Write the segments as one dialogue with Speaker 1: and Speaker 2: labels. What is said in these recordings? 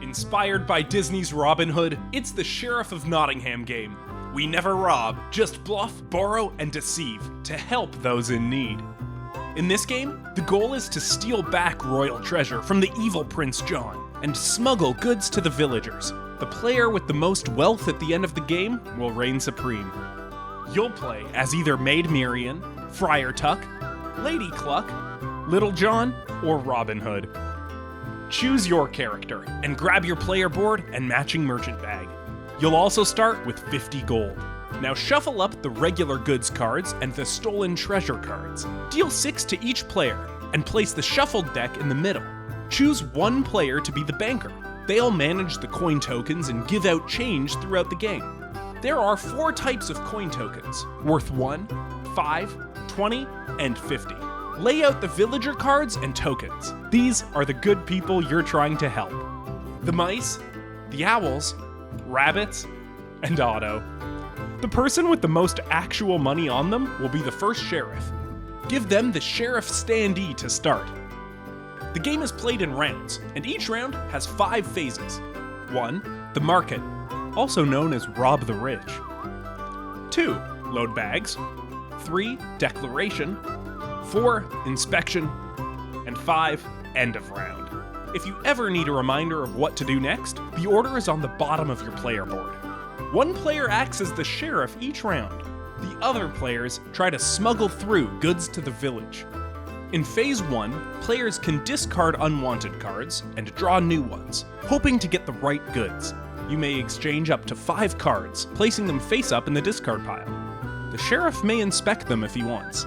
Speaker 1: Inspired by Disney's Robin Hood, it's the Sheriff of Nottingham game. We never rob, just bluff, borrow, and deceive to help those in need. In this game, the goal is to steal back royal treasure from the evil Prince John and smuggle goods to the villagers. The player with the most wealth at the end of the game will reign supreme. You'll play as either Maid Marian, Friar Tuck, Lady Cluck, Little John, or Robin Hood. Choose your character and grab your player board and matching merchant bag. You'll also start with 50 gold. Now shuffle up the regular goods cards and the stolen treasure cards. Deal 6 to each player and place the shuffled deck in the middle. Choose one player to be the banker. They'll manage the coin tokens and give out change throughout the game. There are 4 types of coin tokens, worth 1, 5, 20, and 50. Lay out the villager cards and tokens. These are the good people you're trying to help. The mice, the owls, rabbits, and Otto. The person with the most actual money on them will be the first sheriff. Give them the sheriff standee to start. The game is played in rounds, and each round has 5 phases. 1. The market, also known as rob the rich. 2. Load bags. 3. Declaration. 4. Inspection. And 5. End of round. If you ever need a reminder of what to do next, the order is on the bottom of your player board. One player acts as the sheriff each round. The other players try to smuggle through goods to the village. In Phase 1, players can discard unwanted cards and draw new ones, hoping to get the right goods. You may exchange up to 5 cards, placing them face up in the discard pile. The sheriff may inspect them if he wants.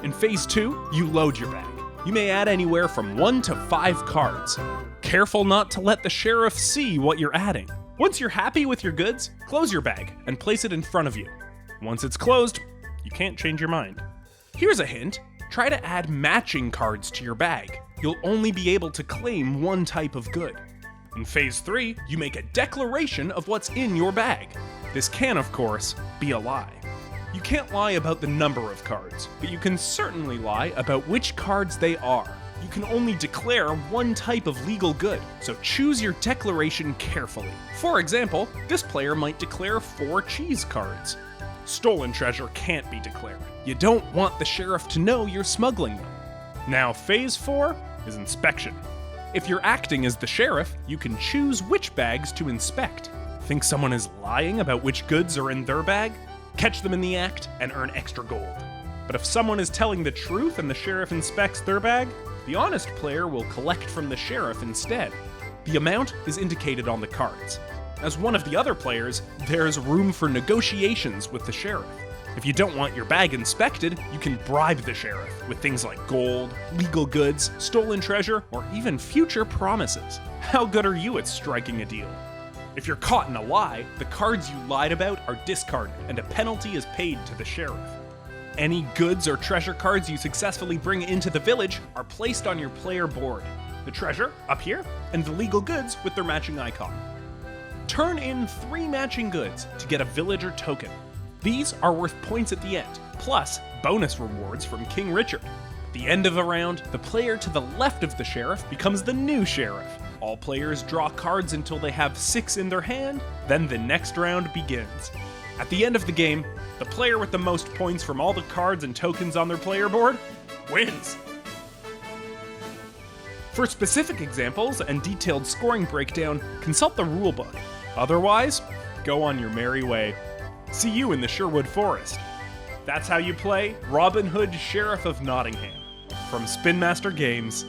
Speaker 1: In Phase 2, you load your bag. You may add anywhere from 1 to 5 cards. Careful not to let the sheriff see what you're adding. Once you're happy with your goods, close your bag and place it in front of you. Once it's closed, you can't change your mind. Here's a hint. Try to add matching cards to your bag. You'll only be able to claim one type of good. In Phase 3, you make a declaration of what's in your bag. This can, of course, be a lie. You can't lie about the number of cards, but you can certainly lie about which cards they are. You can only declare one type of legal good, so choose your declaration carefully. For example, this player might declare 4 cheese cards. Stolen treasure can't be declared. You don't want the sheriff to know you're smuggling them. Now, Phase 4 is inspection. If you're acting as the sheriff, you can choose which bags to inspect. Think someone is lying about which goods are in their bag? Catch them in the act and earn extra gold. But if someone is telling the truth and the sheriff inspects their bag, the honest player will collect from the sheriff instead. The amount is indicated on the cards. As one of the other players, there's room for negotiations with the sheriff. If you don't want your bag inspected, you can bribe the sheriff with things like gold, legal goods, stolen treasure, or even future promises. How good are you at striking a deal? If you're caught in a lie, the cards you lied about are discarded and a penalty is paid to the sheriff. Any goods or treasure cards you successfully bring into the village are placed on your player board. The treasure, up here, and the legal goods with their matching icon. Turn in 3 matching goods to get a villager token. These are worth points at the end, plus bonus rewards from King Richard. At the end of a round, the player to the left of the sheriff becomes the new sheriff. All players draw cards until they have 6 in their hand, then the next round begins. At the end of the game, the player with the most points from all the cards and tokens on their player board wins. For specific examples and detailed scoring breakdown, consult the rulebook. Otherwise, go on your merry way. See you in the Sherwood Forest. That's how you play Robin Hood, Sheriff of Nottingham. From Spin Master Games.